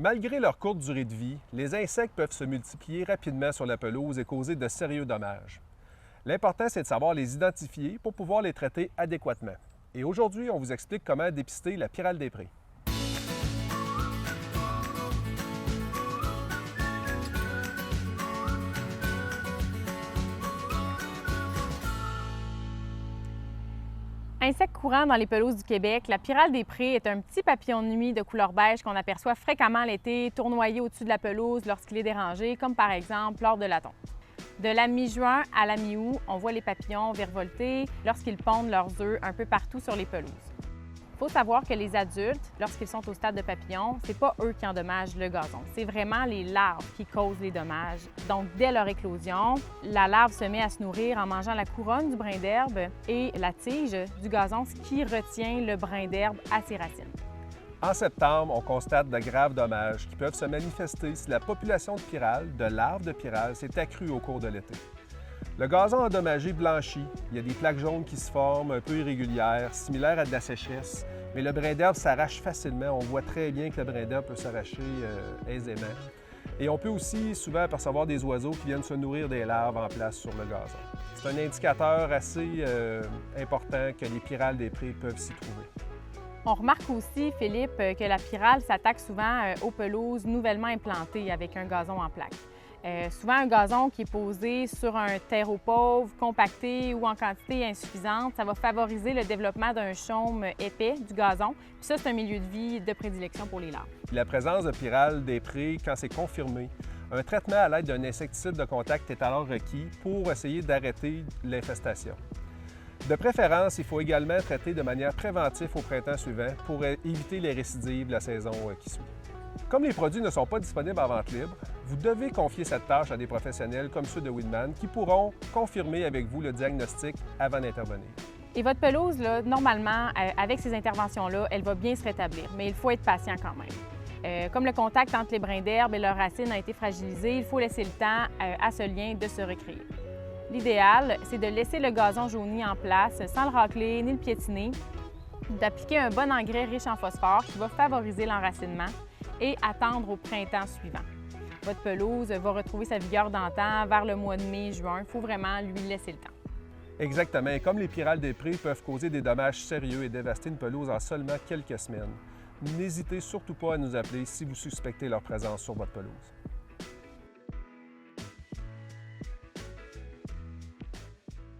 Malgré leur courte durée de vie, les insectes peuvent se multiplier rapidement sur la pelouse et causer de sérieux dommages. L'important, c'est de savoir les identifier pour pouvoir les traiter adéquatement. Et aujourd'hui, on vous explique comment dépister la pyrale des prés. Insecte courant dans les pelouses du Québec, la pyrale des prés est un petit papillon de nuit de couleur beige qu'on aperçoit fréquemment l'été, tournoyer au-dessus de la pelouse lorsqu'il est dérangé, comme par exemple lors de la tonte. De la mi-juin à la mi-août, on voit les papillons virevolter lorsqu'ils pondent leurs œufs un peu partout sur les pelouses. Il faut savoir que les adultes, lorsqu'ils sont au stade de papillon, c'est pas eux qui endommagent le gazon, c'est vraiment les larves qui causent les dommages. Donc, dès leur éclosion, la larve se met à se nourrir en mangeant la couronne du brin d'herbe et la tige du gazon, ce qui retient le brin d'herbe à ses racines. En septembre, on constate de graves dommages qui peuvent se manifester si la population de pyrales, de larves de pyrales, s'est accrue au cours de l'été. Le gazon endommagé blanchit, il y a des plaques jaunes qui se forment, un peu irrégulières, similaires à de la sécheresse, mais le brin d'herbe s'arrache facilement. On voit très bien que le brin d'herbe peut s'arracher aisément. Et on peut aussi souvent apercevoir des oiseaux qui viennent se nourrir des larves en place sur le gazon. C'est un indicateur assez important que les pyrales des prés peuvent s'y trouver. On remarque aussi, Philippe, que la pyrale s'attaque souvent aux pelouses nouvellement implantées avec un gazon en plaques. Souvent, un gazon qui est posé sur un terreau pauvre, compacté ou en quantité insuffisante, ça va favoriser le développement d'un chaume épais du gazon. Puis ça, c'est un milieu de vie de prédilection pour les larves. La présence de pyrale des prés, quand c'est confirmé, un traitement à l'aide d'un insecticide de contact est alors requis pour essayer d'arrêter l'infestation. De préférence, il faut également traiter de manière préventive au printemps suivant pour éviter les récidives de la saison qui suit. Comme les produits ne sont pas disponibles en vente libre, vous devez confier cette tâche à des professionnels comme ceux de Weedman qui pourront confirmer avec vous le diagnostic avant d'intervenir. Et votre pelouse, là, normalement, avec ces interventions-là, elle va bien se rétablir, mais il faut être patient quand même. Comme le contact entre les brins d'herbe et leurs racines a été fragilisé, il faut laisser le temps à ce lien de se recréer. L'idéal, c'est de laisser le gazon jauni en place sans le racler ni le piétiner, d'appliquer un bon engrais riche en phosphore qui va favoriser l'enracinement et attendre au printemps suivant. Votre pelouse va retrouver sa vigueur d'antan vers le mois de mai-juin. Il faut vraiment lui laisser le temps. Exactement. Et comme les pyrales des prés peuvent causer des dommages sérieux et dévaster une pelouse en seulement quelques semaines, n'hésitez surtout pas à nous appeler si vous suspectez leur présence sur votre pelouse.